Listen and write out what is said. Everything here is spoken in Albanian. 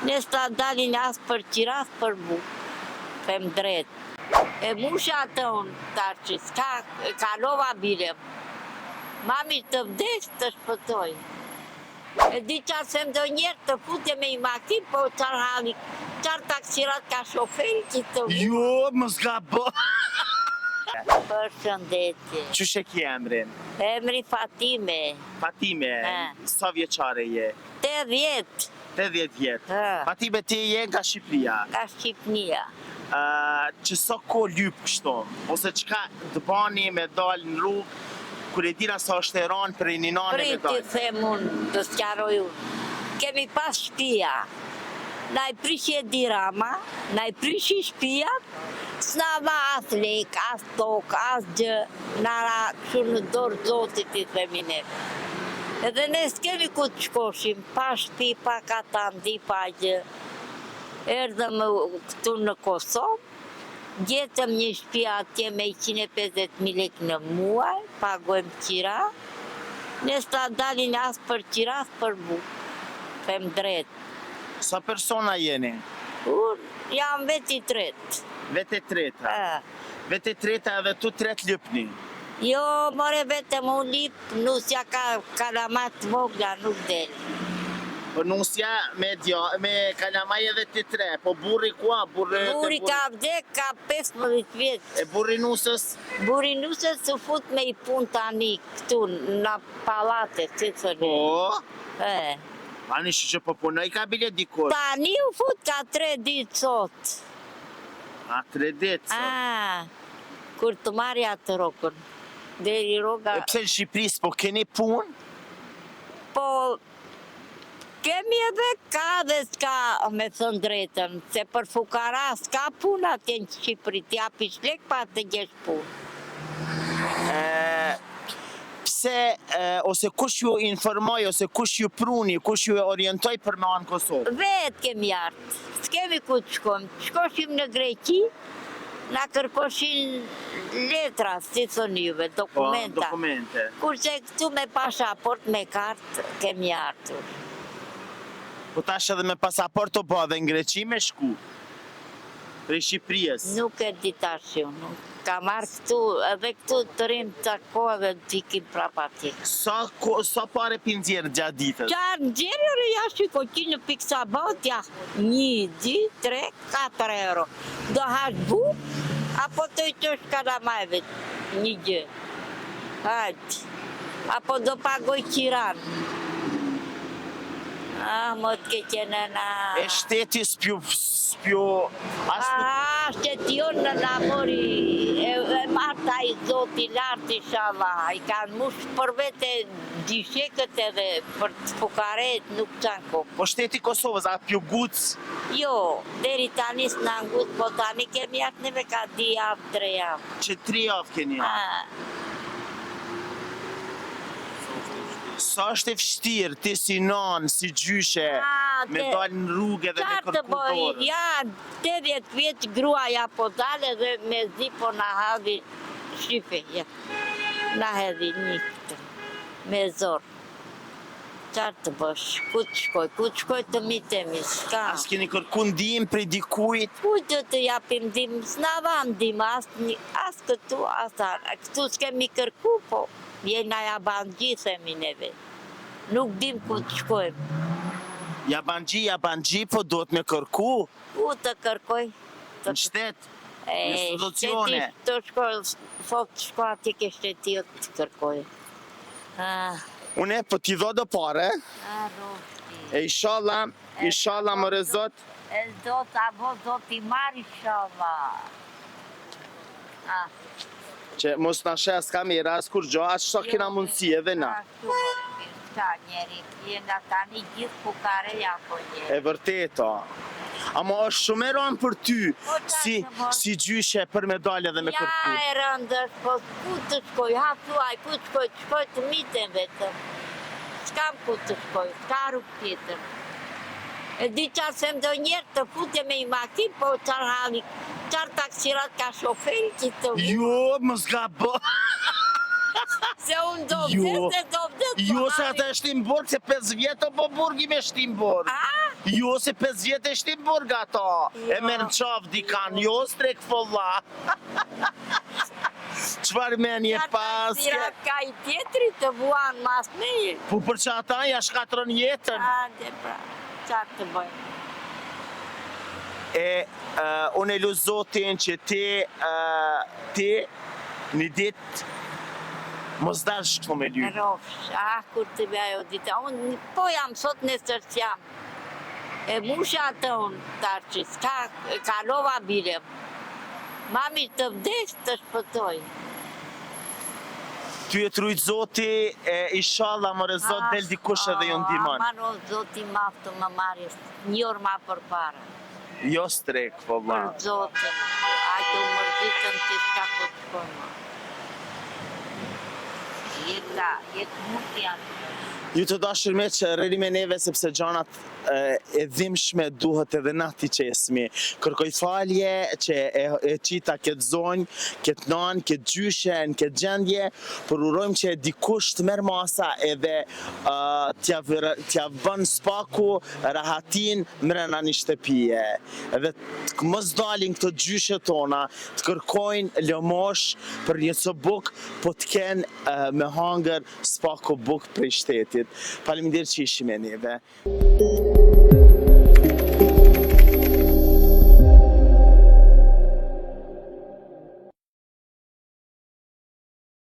Ne s'ta dalin as për qira, as për bu. Them drejt. E musha atë unë, tarqi, s'ka kalova bile. Mami të vdesh të shpëtoj. E di qarë se mdo njerë të fute me i makin, po qarë hali, qarë taksirat ka shoferi që të vu. Jo, më s'ka bë. Për shëndetje. Qysh e ki emrin? Emri Fatime. Fatime, sa vjeqare je? 80. 80 vjetë. Ha. Fatime ti je nga Shqipëria. Ka Shqipnia. Që sa ko lyp kështu? Ose qka të bani me dalë në rrugë, kur e dina sa është e ranë për një nane me Priti dalë? them unë, të s'qaroj unë. Kemi pas shtëpia. Na i prishje dirama, na i prishi shtëpia, s'na dha as lek, as tok, as gjë, nara kështu në dorë zotit i themine. Edhe ne s'kemi ku të shkoshim, pa shtëpi, pa katandi, pa gjë. Erdhëm këtu në Kosovë, gjetëm një shtëpi atje me 150.000 lek në muaj, pagojmë qira. Ne s'ta dalin as për qira, as për bu. Them drejt. Sa persona jeni? Unë jam veti tret. Vete treta. Vete treta edhe tu tret lypni. Jo, more vetëm unë lip, nusja ka kalamat vogla, nuk del. Po nusja me kalamaj edhe ti tre, po burri kua? Burri ka vdek, ka 15 vjetë. E burri nusës? Burri nusës se fut me i pun tani këtu, në palate, që të thënë. Po? Ani që po punoj ka bile dikur? Tani u fut ka 3 ditë sot. A 3 ditë sot? Kur të marja të rokën. Deri roga... E pse në Shqipëri s'po keni pun? Po... Kemi edhe ka dhe s'ka, me thënë drejtën, se për fukara s'ka pun atje në Shqipëri, t'ja pishlek pa të gjesh pun. Pse, ose kush ju informoj, ose kush ju pruni, kush ju orientoj për me anë Kosovë? Vetë kemi artë, s'kemi ku të shkojmë. Shkoshim në Greqi, na kërkoshin letra, si thënë juve, dokumenta. Po, dokumente. Kurse këtu me pasaport, me kartë, kemi artur. Po tash edhe me pasaport o po edhe në Greqi me shku? Prej Shqipërijës? Nuk e di tash unë. Ka marrë këtu, edhe këtu të rinë të kohë dhe të ikim prapa atje. Sa pare pinzjerë gjatë ditës? Qarë në gjerë, jashtë i koqi në piksa bot, ja, 1, 2, 3, 4 euro. Do hash bu, apo të i qësh kalamajve, një gjë. Hajtë. Apo do pagoj qiranë. Më të keqene na... E shteti s'pju... Shteti jonë në lamori, e marta i zoti lartë i shala, i kanë mush për vete gjishekët edhe për të fukaret nuk qanë kokë. Po shteti Kosovës, a pju gucë? Jo, deri tani s'na ngutë, po tani kemi atë neve ka 2 javë, 3 javë. Që 3 javë keni? Sa është e vështirë, ti si nanë, si gjyshe, me dalë në rrugë dhe me kërku dorë? Ja, 80 vjetë gruaja po dalë dhe me zi po na hadhi shqipe, na hedhi një këtë, me zorë. Qarë të bësh, ku të shkoj të mitemi, s'ka. As keni kërku ndim prej dikujt? Kujtë të japim ndim, s'na dha ndim, as këtu, as anë. Këtu s'kemi kërku, po jena jabanxhi, themi neve. Nuk dim ku të shkojmë. Jabanxhi, po duhet me kërku? Ku të kërkoj? Në shtet? Në institucione? Të shkoj, thot të shkoj ati ke shtetiot të kërkoj. Une, po t'i do do pare? E inshallah më rezot? E zot, avo zot i marë inshallah. Që mos në shes kamera, as kur gjo, as shto kina mundësi edhe na. Ka njeri, jena tani gjithë fukareja po njeri. E vërteto. Amo është shumë e rëndë për ty, si gjyshe për medalje dhe me kërku. Ja e rëndë është, po ku të shkoj, haptuaj, ku të shkoj të mitën vetëm. S'kam ku të shkoj, s'ka rrugë tjetër. E di qarë se mdo njerë të fute me i makin, po qarë taksirat ka shoferi që të vu. Jo, më s'ka bë. Se unë do vdes, Jo, se atë e shtim borë, se 5 vjetë po burgi me shtim borë. Jo se 5 vjetë e shtim burga ato. E Jo. merë qaf dikan, jo strek folla. Qfar menje pas? Ka i tjetri të vuan mas mirë. Po për që ata ja shkatron jetën. Ade pra, qatë të bëjmë. Unë e lu Zotin që ti një ditë mos dash këto me lyp. Rofsh, kur të bëj ajo dita. Unë po jam sot nesër s'jam. E musha të unë tarqi, s'ka kalova bile. Mami të vdes të shpëtoj. Ty e trujt Zoti, inshallah more Zot del dikush edhe ju ndihmon. Aman o Zoti maftë më marrës, një orë ma për para. Jo strek, valla. Për Zotin, ajtë u mërzitën që s'ka po të shpërma. Jetë mund të janë. Ju të dashur me që rrëri me neve sepse gjanat e dhimshme duhet edhe na t'i qesmi. Kërkoj falje që e qita këtë zonjë, këtë nanë, këtë gjyshen, këtë gjendje, për urojmë që dikush të merë masa edhe t'ja bën spaku rahatin mrena një shtëpije. Edhe të mos dalin këto gjyshe tona, të kërkojnë lëmosh për një co buk, po t'kenë me hangër spaku buk prej shtetit. Faleminderit që ishim me neve.